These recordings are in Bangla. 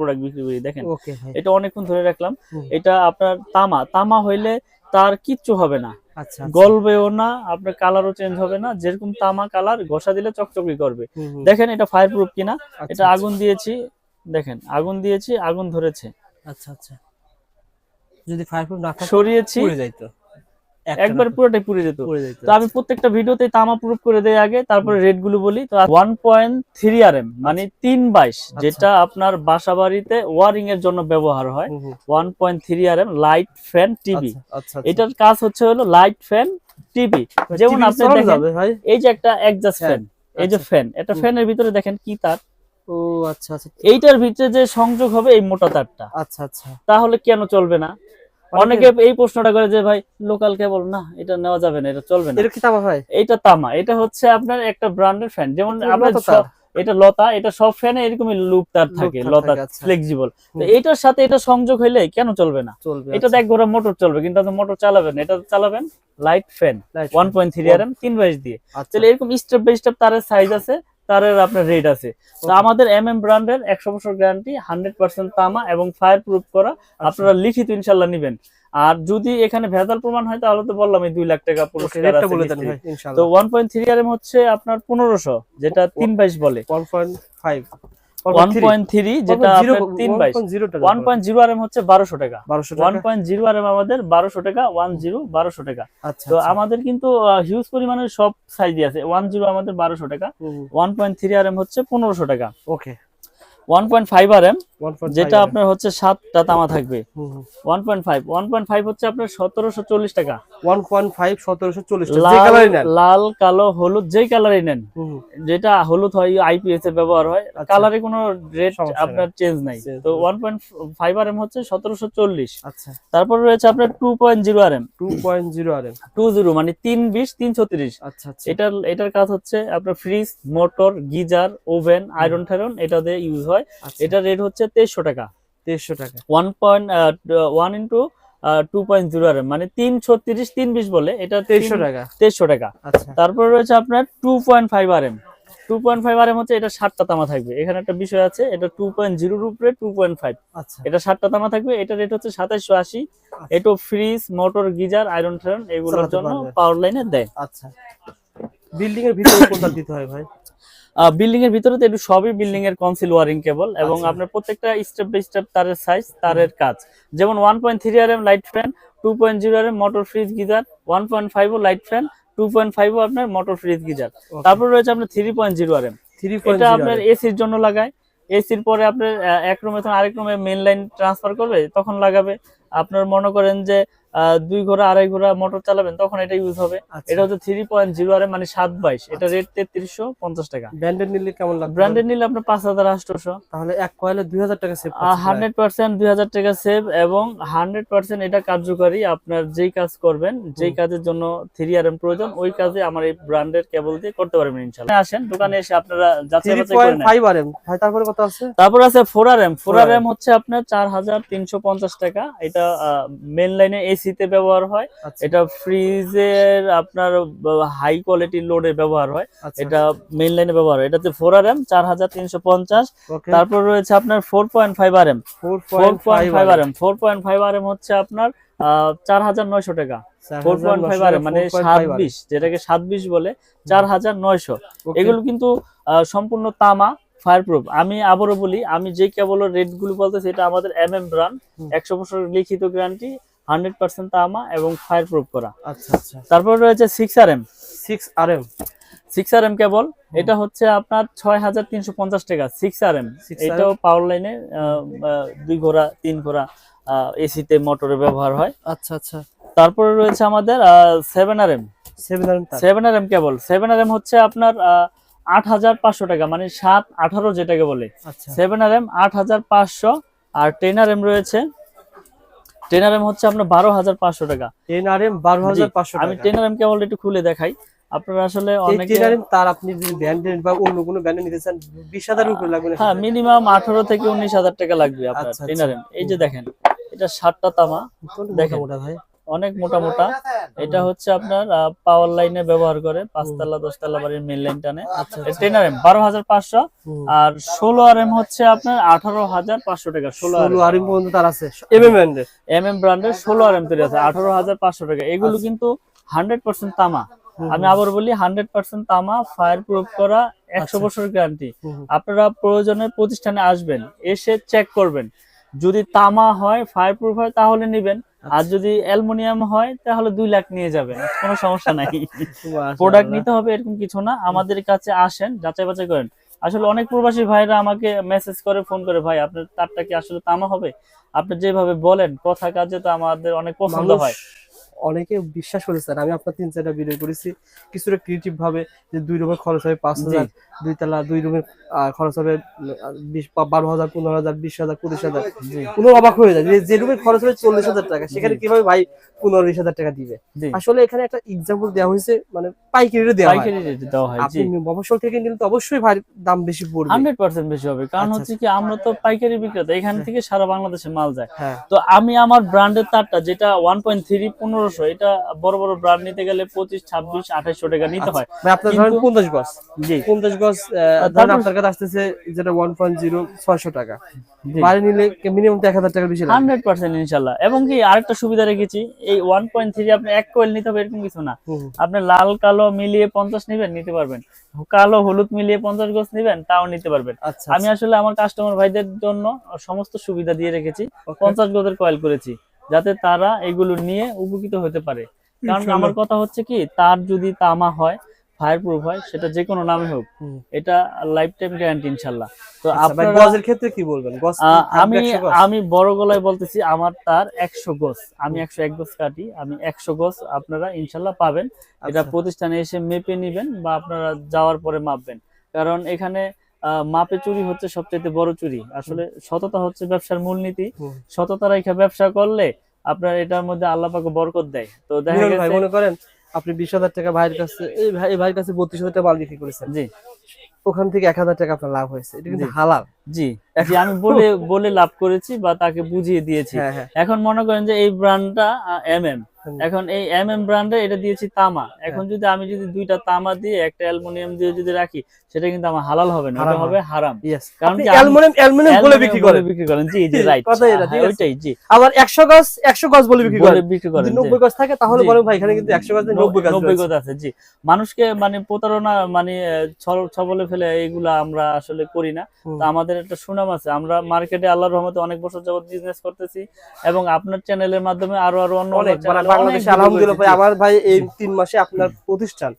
প্রোডাক্ট বিক্রি করি। দেখেন ওকে ভাই, এটা অনেকক্ষণ ধরে রাখলাম। এটা আপনার তামা হইলে তার কিচ্ছু হবে না, আচ্ছা গলবেও না, আপনার কালারও চেঞ্জ হবে না। যেরকম তামা কালার ঘষা দিলে চকচকি করবে। দেখেন এটা ফায়ার প্রুফ কিনা। এটা আগুন দিয়েছি, দেখেন আগুন দিয়েছি, আগুন ধরেছে। আচ্ছা আচ্ছা, যদি ফায়ার প্রুফ না থাকতো সরিয়েছি, পুড়ে যাইতো, একবার পুরোটাই পুড়ে যেত। তো আমি প্রত্যেকটা ভিডিওতে তামা প্রুফ করে দেই আগে, তারপরে রেট গুলো বলি। তো 1.3 আরএম মানে 3/22, যেটা আপনার বাসা বাড়িতে ওয়ারিং এর জন্য ব্যবহার হয়। 1.3 আরএম লাইট ফ্যান টিভি। এটার কাজ হচ্ছে হলো লাইট ফ্যান টিভি। যেমন আপনি দেখেন এই যে একটা এক্সজস্ট ফ্যান, এই যে ফ্যান, এটা ফ্যানের ভিতরে দেখেন কি তার। ও আচ্ছা আচ্ছা, এইটার ভিতরে যে সংযোগ হবে এই মোটা তারটা। আচ্ছা আচ্ছা, তাহলে কেন চলবে না? অনেকে এই প্রশ্নটা করে যে ভাই লোকাল কেবল না, এটা নেওয়া যাবে না, এটা চলবে না। এটা কি তামা ভাই? এটা তামা। এটা হচ্ছে আপনার একটা ব্র্যান্ডের ফ্যান। যেমন আপনার এটা লতা, এটা সব ফ্যানে এরকমই লুপ তার থাকে, লতা ফ্লেক্সিবল। তো এটার সাথে এটা সংযোগ হইলে কেন চলবে না? এটা এক ঘোড়া মোটর চলবে, কিন্তু আপনি মোটর চালাবেন, এটা চালাবেন লাইট ফ্যান 1.3 আরএম 3/22 দিয়ে। তাহলে এরকম স্টেপ বাই স্টেপ তারের সাইজ আছে, তারের আপনার রেট আছে। তো আমাদের এমএম ব্র্যান্ডের 100 বছর গ্যারান্টি, 100% তামা এবং ফায়ার প্রুফ করা। আপনারা লিখিত ইনশাআল্লাহ নেবেন। আর যদি এখানে ভেজাল প্রমাণ হয় তাহলে তো বললাম 2 লাখ টাকা পুরস্কার আছে। তো 1.3 আরএম হচ্ছে আপনার 1500, যেটা 3/22 বলে। 1.5 1.3 যেটা আপনার 3/22, 1.0 আরএম হচ্ছে 1200 টাকা। 1.0 আরএম আমাদের 1200 টাকা, 10 1200 টাকা। তো আমাদের কিন্তু হিউজ পরিমাণের সব সাইজই আছে। 10 আমাদের 1200 টাকা, 1.3 আরএম হচ্ছে 1500 টাকা। ওকে, 1.5 আরএম যেটা আপনার হচ্ছে 7টা তামা থাকবে। 1.5 হচ্ছে আপনার 1740 টাকা। 1.5 1740 টাকা। লাল কালো হলুদ যেই কালারই নেন, যেটা হলুদ হয় আইপিএস এ ব্যবহার হয়, কালারে কোনো রেট আপনার চেঞ্জ নাই। তো 1.5 আরএম হচ্ছে 1740। আচ্ছা, তারপর রয়েছে আপনার 2.0 আরএম। 2.0 আরএম 20 মানে 320 336। আচ্ছা আচ্ছা, এটার কাজ হচ্ছে আপনার fridge, motor, geyser, oven, iron টায়রন এটা দিয়ে ইউজ হয়। এটা রেট হচ্ছে 2300 টাকা। 2300 টাকা। 1.1 ইনটু 2.0 আরএম মানে 336 320 বলে, এটা 2300 টাকা। 2300 টাকা। আচ্ছা, তারপর রয়েছে আপনার 2.5 আরএম। 2.5 আরএম হচ্ছে এটা 7টা তামা থাকবে। এখানে একটা বিষয় আছে, এটা 2.0 এর উপরে 2.5। আচ্ছা, এটা 7টা তামা থাকবে। এটা রেট হচ্ছে 2780। এটা ফ্রিজ, মোটর, গিজার, আয়রন টায়রন এগুলোর জন্য পাওয়ার লাইনে দেয়। আচ্ছা, বিল্ডিং এর ভিতরে কোনটা দিতে হয় ভাই? বিল্ডিং এর ভিতরে তো একটু সবই বিল্ডিং এর কনসিল ওয়ারিং কেবল, এবং আপনার প্রত্যেকটা স্টেপ বাই স্টেপ তারের সাইজ, তারের কাজ। যেমন 1.3 RM light fan, 2.0 RM motor, fridge, geyser, 1.5 light fan, 2.5 আপনার মোটর, ফ্রিজ, গিজার। তারপর রয়েছে আপনার 3.0 আরএম। এটা আপনার এসির জন্য লাগায়। এসির পরে আপনার এক রুমে থেকে আরেক রুমে মেইন লাইন ট্রান্সফার করবে, তখন লাগাবে। আপনার মনে করেন যে 2 ঘোড়া 2.5 ঘোড়া মোটর চালাবেন, তখন এটা ইউজ হবে। এটা হচ্ছে 3.0 আরএম মানে 7/22। এটা রেট 3350 টাকা। ব্র্যান্ডেড নিলে কেমন লাগবে? ব্র্যান্ডেড নিলে আপনার 5800। তাহলে এক কয়েলে 2000 টাকা সেভ। 100% 2000 টাকা সেভ, এবং 100% এটা কার্যকারী। আপনার যেই কাজ করবেন, যেই কাজের জন্য 3 আরএম প্রয়োজন, ওই কাজে আমার এই ব্র্যান্ডের কেবল দিয়ে করতে পারবেন ইনশাআল্লাহ। আসেন দোকানে এসে আপনারা যাচাই বাছাই করে নেন। 3.5 আরএম ভাই, তারপরে কত আছে? তারপর আছে 4 আরএম। 4 আরএম হচ্ছে আপনার 4350 টাকা। এটা মেইন লাইনে এসি তে ব্যবহার হয়। এটা ফ্রিজের আপনার হাই কোয়ালিটি লোডে ব্যবহার হয়। এটা মেইন লাইনে ব্যবহার হয়। এটাতে 4 আরএম 4350। তারপর রয়েছে আপনার 4.5 আরএম। 4.5 আরএম 4.5 আরএম হচ্ছে আপনার 4900 টাকা। 4.5 আরএম মানে 720, যেটাকে 720 বলে, 4900। এগুলো কিন্তু সম্পূর্ণ তামা, ফায়ার প্রুফ। আমি আবারও বলি, আমি যে কেবলের রেট গুলো বলতেছি, এটা আমাদের এমএম ব্র্যান্ড, 100 বছর লিখিত গ্যারান্টি, 100% তামা এবং ফায়ার প্রুফ করা। আচ্ছা আচ্ছা। তারপর রয়েছে 6 আরএম। 6 আরএম 6 আরএম কেবল। এটা হচ্ছে আপনার 6350 টাকা। 6 আরএম এটাও পাওয়ার লাইনে 2 ঘোড়া 3 ঘোড়া এসি তে মোটরে ব্যবহার হয়। আচ্ছা আচ্ছা। তারপরে রয়েছে আমাদের 7 আরএম। 7 আরএম কেবল। 7 আরএম হচ্ছে আপনার 8500 টাকা মানে 7-18 যেটাকে বলে। 7 আরএম 8500। আর 10 আরএম রয়েছে। 10 আরএম হচ্ছে আপনার 12500 টাকা। 10 আরএম 12500 টাকা। আমি 10 আরএম কেবল একটু খুলে দেখাই। আপনারা আসলে অনেকে 10 আরএম তার আপনি যদি ব্র্যান্ডেড বা অন্য কোনো ব্র্যান্ডে নিতে চান 20000 এর উপরে লাগবে। হ্যাঁ, মিনিমাম 18 থেকে 19000 টাকা লাগবে আপনার 10 আরএম। এই যে দেখেন, এটা 7টা তামা, দেখেন ভাই অনেক মোটা মোটা। এটা হচ্ছে আপনার পাওয়ার লাইনে ব্যবহার করে, 5 তলা 10 তলা বাড়ির মেইন লাইন টানে। 10 RM 12,500, আর 16 RM হচ্ছে আপনার 18,500 টাকা। 16 আরএম পর্যন্ত তার আছে এমএম ব্র্যান্ডের। ব্র্যান্ডের 16 RM তৈরি আছে 18,500 টাকা। এগুলো কিন্তু 100% তামা। আমি আবার বলি 100% তামা, ফায়ার প্রুফ করা, 100 বছর গ্যারান্টি। আপনারা প্রয়োজনে প্রতিষ্ঠানে আসবেন, এসে চেক করবেন। যদি তামা হয়, ফায়ার প্রুফ হয় তাহলে নেবেন, আর যদি অ্যালুমিনিয়াম হয় তাহলে 2 লাখ নিয়ে যাবেন, কোনো সমস্যা নাই। প্রোডাক্ট নিতে হবে এরকম কিছু না, আমাদের কাছে আসেন, যাচাই বাছাই করেন। আসলে অনেক প্রবাসী ভাইরা আমাকে মেসেজ করে, ফোন করে, ভাই আপনার তারটা কি আসলে তামা হবে? আপনি যেভাবে বলেন কথা কাজে তো আমাদের অনেক পছন্দ হয়। অনেকে বিশ্বাস করেছেন, আমি আপনার 3-4টা ভিডিও করেছি কিছুটা ক্রিয়েটিভ ভাবে, যে 2 রুমের খরচ হবে 5,000, 2 তলা 2 রুমের খরচ হবে 12,000, 15,000, 20,000, 25,000। কোনো অবাক হয়ে যায় যে রুমের খরচ হবে 40,000 টাকা, সেখানে কিভাবে ভাই 15-20,000 টাকা দিবে। আসলে এখানে একটা এক্সাম্পল দেওয়া হয়েছে, মানে পাইকারি দেওয়া হয়। আপনি মফস্বল থেকে নিলে তো অবশ্যই ভাই দাম বেশি পড়বে, 100% বেশি হবে। কারণ হচ্ছে কি, আমরা তো পাইকারি বিক্রেতা, এখান থেকে সারা বাংলাদেশে মাল যায়। তো আমি আমার ব্র্যান্ডের তারটা যেটা 1.3 1500, এটা বড় বড় ব্র্যান্ড নিতে গেলে 25, 26, 2800 টাকা নিতে হয়। ভাই আপনার ধরেন 50 গজ, জি 50 গজ ধরেন আপনার কাছে আসতেছে যেটা 1.0 600 টাকা, বাইরে নিলে মিনিমাম 1000 টাকা বেশি লাগবে 100% ইনশাআল্লাহ। এবং কি আরেকটা সুবিধা রেখেছি, এই 1.3 আপনি এক কোয়েল নিতে হবে এরকম কিছু না। আপনি লাল কালো মিলিয়ে 50 নেবেন, নিতে পারবেন। কালো হলুদ মিলিয়ে 50 গজ নেবেন, তাও নিতে পারবেন। আমি আসলে আমার কাস্টমার ভাইদের জন্য সমস্ত সুবিধা দিয়ে রেখেছি, 50 গজের কয়েল করেছি, যাতে তারা এগুলো নিয়ে উপকৃত হতে পারে। কারণ আমার কথা হচ্ছে কি, তার যদি তামা হয়, ফায়ার প্রুফ হয়, সেটা যে কোনো নামে হোক, এটা লাইফ টাইম গ্যারান্টি ইনশাআল্লাহ। তো আপনারা গজের ক্ষেত্রে কি বলবেন? গজ আমি বড় গলায় বলতেছি, আমার তার 100 গজ, আমি 101 গজ কাটি, আমি 100 গজ আপনারা ইনশাআল্লাহ পাবেন। এটা প্রতিষ্ঠানে এসে মেপে নেবেন বা আপনারা যাওয়ার পরে মাপবেন। কারণ এখানে মাপে চুরি হচ্ছে সবচেয়ে বড় চুরি। আসলে সততা হচ্ছে ব্যবসার মূলনীতি। সততা রেখে ব্যবসা করলে আপনার এটার মধ্যে আল্লাহ পাক বরকত দেয়। তো দেখা গেছে মনে করেন আপনি 20,000 টাকা ভাইয়ের কাছে, এই ভাইয়ের কাছে 32,000 টাকা মাল বিক্রি করেছেন, জি, ওখান থেকে 1,000 টাকা আপনার লাভ হয়েছে, এটা কিন্তু হালাল। জি, আমি বলে লাভ করেছি বা তাকে বুঝিয়ে দিয়েছি। এখন মনে করেন যে এই ব্র্যান্ডটা এমএম, এখন এই এমএম ব্র্যান্ডে এটা দিয়েছি তামা। এখন যদি আমি দুইটা তামা দিয়ে একটা অ্যালুমিনিয়াম দিয়ে যদি রাখি, সেটা কিন্তু আমার হালাল হবে না, এটা হবে হারাম। কারণ কি অ্যালুমিনিয়াম বলে বিক্রি করেন। জি জি, রাইট, ওইটাই। জি, আবার 100 গজ বলে বিক্রি করেন। যদি 90 গজ থাকে তাহলে বলেন ভাই এখানে কিন্তু 100 গজ 90 গজ আছে। জি, মানুষকে মানে প্রতারণা, মানে ছবলে ফেলে এইগুলা আমরা আসলে করি না। তো আমাদের একটা সুনাম আছে, আমরা মার্কেটে আল্লাহর রহমতে অনেক বছর যাবত বিজনেস করতেছি, এবং আপনার চ্যানেলের মাধ্যমে আরো অন্য বাংলাদেশে আলহামদুলিল্লাহ ভাই, আমার ভাই এই 3 মাসে আপনার প্রতিষ্ঠান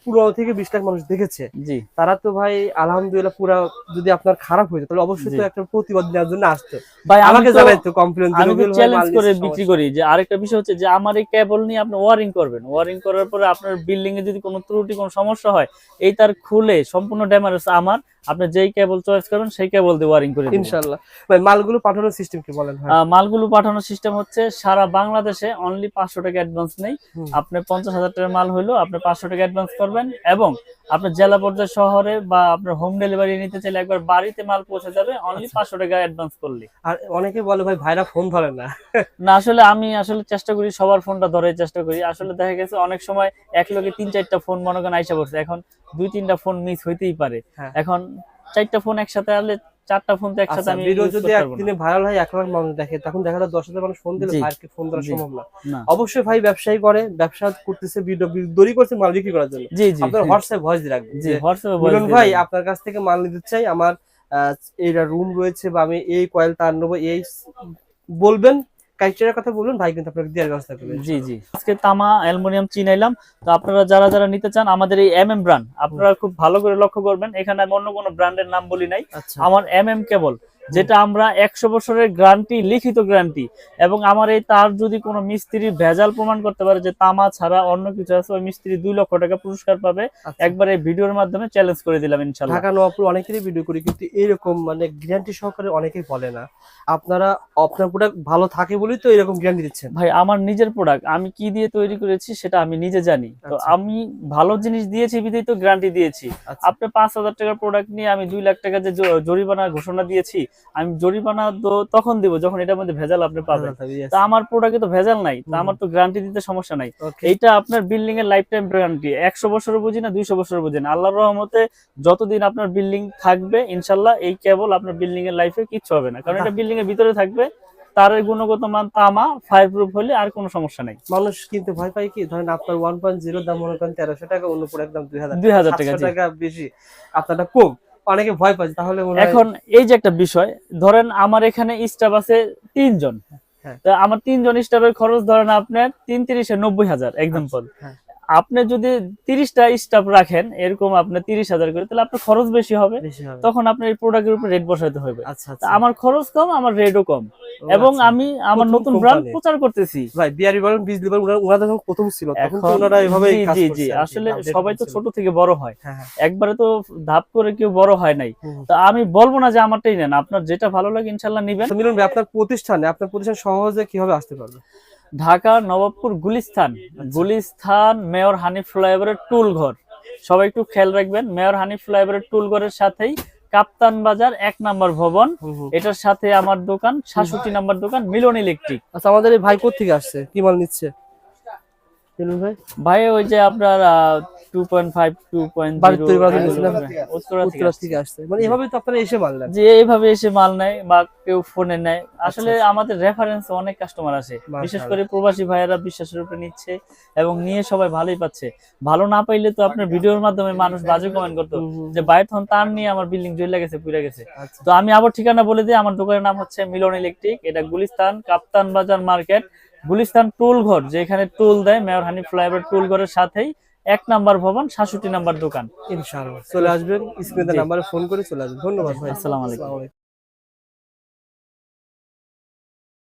15 থেকে 20 লাখ মানুষ দেখেছে। জি, তারা তো ভাই আলহামদুলিল্লাহ পুরো, যদি আপনার খারাপ হয়ে যায় তাহলে অবশ্যই তো একটা প্রতিবাদ নেওয়ার জন্য আসতো ভাই, আমাকে জানাইতো, কমপ্লেইন দিলে। আমি চ্যালেঞ্জ করে বিক্রি করি যে আরেকটা বিষয় হচ্ছে যে আমার এই কেবল নিয়ে আপনি ওয়্যারিং করবেন, ওয়্যারিং করার পরে আপনার বিল্ডিং এ যদি কোনো ত্রুটি, কোনো সমস্যা হয়, এই তার খুলে সম্পূর্ণ ড্যামেজ আমার, আপনি যেই কেবল চয়েস করবেন সেই কেবল দিয়ে ওয়্যারিং করে দিবেন ইনশাআল্লাহ। ভাই মালগুলো পাঠানোর সিস্টেম কি বলেন? মালগুলো পাঠানোর সিস্টেম হচ্ছে সারা বাংলাদেশে অনলি 500 টাকা অ্যাডভান্স নেই। আপনি 50,000 টাকার মাল হইলো আপনি 500 টাকা অ্যাডভান্স করবেন, এবং আপনার জেলা পর্যায়ে শহরে বা আপনার হোম ডেলিভারি নিতে চাইলে একবার বাড়িতে মাল পৌঁছে যাবে অনলি 500 টাকা অ্যাডভান্স করলে। আর অনেকে বলে ভাই ভাইরা ফোন ধরে না। না, আসলে আমি চেষ্টা করি সবার ফোনটা ধরে চেষ্টা করি। আসলে দেখা গেছে অনেক সময় এক লগে 3-4টা ফোন মনে করেন আইসা পড়ছে, এখন 2-3টা ফোন মিস হইতেই পারে। এখন 4টা ফোন একসাথে আসলে 4টা ফোন তো একসাথে আমি ভিডিও যদি একদিনে ভাইরাল হয় 1 লাখ মানুষ দেখে, তখন দেখা যায় 10,000 মানুষ ফোন দিলে ভাইকে ফোন ধরা সম্ভব না। অবশ্যই ভাই ব্যবসায়ী করে, ব্যবসা করতেছে, ভিডিও দড়ি করছে মাল বিক্রি করার জন্য। আপনার হোয়াটসঅ্যাপ ভয়েস দিয়ে রাখবেন, জি হোয়াটসঅ্যাপে ভয়েস দিন, ভাই আপনার কাছ থেকে মাল নিতে চাই, আমার এইটা রুম রয়েছে বা আমি এই কয়েল তার নেব, এই বলবেন, কাইচারের কথা বলুন, ভাই কিন্তু আপনাকে দেওয়ার ব্যবস্থা করবেন। জি জি, আজকে তামা অ্যালুমিনিয়াম চিনাইলাম। তো আপনারা যারা নিতে চান আমাদের এই এমএম ব্র্যান্ড, আপনারা খুব ভালো করে লক্ষ্য করবেন, এখানে আমি অন্য কোনো ব্র্যান্ডের নাম বলি নাই। আমার এমএম কেবল, যেটা আমরা 100 বছরের গ্যারান্টি, লিখিত গ্যারান্টি, এবং আমার এই তার যদি কোনো মিস্ত্রি ভেজাল প্রমাণ করতে পারে যে তামা ছাড়া অন্য কিছু আছে, ওই মিস্ত্রি 2 লক্ষ টাকা পুরস্কার পাবে। একবার এই ভিডিওর মাধ্যমে চ্যালেঞ্জ করে দিলাম ইনশাআল্লাহ। ঢাকা নবাবপুর অনেকেরই ভিডিও করি, কিন্তু এরকম মানে গ্যারান্টি সহকারে অনেকেই বলে না। আপনারা আপনার প্রোডাক্ট ভালো থাকে বলেই তো এরকম গ্যারান্টি দিচ্ছেন। ভাই আমার নিজের প্রোডাক্ট, আমি কি দিয়ে তৈরি করেছি সেটা আমি নিজে জানি। তো আমি ভালো জিনিস দিয়েছি বিধাই তো গ্যারান্টি দিয়েছি। আপনি 5,000 টাকার প্রোডাক্ট নিয়ে আমি 2 লাখ টাকা যে জরিমানা ঘোষণা দিয়েছি, আমি জরিমানা তখন দিব যখন এটার মধ্যে ভেজাল আপনি পাবেন। তা আমার প্রোডাক্টে তো ভেজাল নাই, তা আমার তো গ্যারান্টি দিতে সমস্যা নাই। এইটা আপনার বিল্ডিং এর লাইফ টাইম গ্যারান্টি, 100 বছরও বুঝি না 200 বছরও বুঝি না, আল্লাহর রহমতে যতদিন আপনার বিল্ডিং থাকবে ইনশাল্লাহ এই কেবল আপনার বিল্ডিং এর লাইফে কিচ্ছু হবে না, কারণ এটা বিল্ডিং এর ভিতরে থাকবে। তার গুণগত মান তামা, ফায়ার প্রুফ হলে আর কোনো সমস্যা নাই। মানুষ কিন্তু ভয় পায় কি, ধরেন আপনার 1.0 দাম মনে করেন 1300 টাকা, অন্য প্রোডাক্ট দাম 2000 টাকা বেশি, আপনারটা কম, অনেকে ভয় পায়। তাহলে এখন এই যে একটা বিষয়, ধরেন আমার এখানে স্টাফ আছে 3 জন, আমার 3 জন স্টাফের খরচ ধরেন আপনার 3 30 90,000 এক্সাম্পল। আপনি যদি 30টা স্টাফ রাখেন এরকম আপনি 30,000 করে, তাহলে আপনার খরচ বেশি হবে, তখন আপনার এই প্রোডাক্টের উপর রেট বসাতে হবে। আমার খরচ কম, আমার রেটও কম, এবং আমি আমার নতুন ব্র্যান্ড প্রচার করতেছি। ভাই বিআরবি বলেন, বিজলি বলেন, ওরা যখন প্রথম ছিল তখন তো ওনারা এইভাবে কাজ করছে। জি আসলে সবাই তো ছোট থেকে বড় হয়, একবারে তো ধাপ করে কেউ বড় হয় নাই। তো আমি বলবো না যে আমারটাই নেন, আপনার যেটা ভালো লাগে ইনশাআল্লাহ নেবেন। মিলন ভাই, আপনার প্রতিষ্ঠান সহজে কিভাবে আসতে পারবে? ঢাকা নবাবপুর গুলিস্তান মেয়র হানিফ ফ্লাইওভারের টুল ঘর। সবাই একটু খেয়াল রাখবেন, মেয়র হানিফ ফ্লাইওভারের টুল ঘরের সাথেই কাপ্তান বাজার 1 নম্বর ভবন, এটার সাথে আমার দোকান 66 নম্বর দোকান মিলন ইলেকট্রিক। আচ্ছা, আমাদের এই ভাই কোথা থেকে আসছে, কি মাল নিচ্ছে ভাই? ওই যে আপনার 2.5 উত্তরা থেকে আসছে, মানে এভাবে তো আপনারা এসে মাল নেন? যে এইভাবে এসে মাল নেয় বা কেউ ফোনে নেয়। আসলে আমাদের রেফারেন্স অনেক কাস্টমার আসে, বিশেষ করে প্রবাসী ভাইয়েরা বিশ্বাসের উপরে নিচ্ছে এবং নিয়ে সবাই ভালোই পাচ্ছে। ভালো না পাইলে তো আপনার ভিডিওর মাধ্যমে মানুষ বাজে কমেন্ট করতো যে ভাই তখন তার নিয়ে আমার বিল্ডিং জ্বলে গেছে, পুড়ে গেছে। তো আমি আবার ঠিকানা বলে দিই, আমার দোকানের নাম হচ্ছে মিলন ইলেকট্রিক, এটা গুলিস্তান কাপ্তান বাজার মার্কেট, গুলিস্তান টুল ঘর, যেখানে টুল দেয় মেয়র হানিফ ফ্লাইওভার টুল ঘরের সাথেই 1 নম্বর ভবন 66 নম্বর দোকান। ইনশাআল্লাহ চলে আসবেন, স্ক্রিনে নাম্বারে ফোন করে চলে আসবেন। ধন্যবাদ ভাই, আসসালামু আলাইকুম।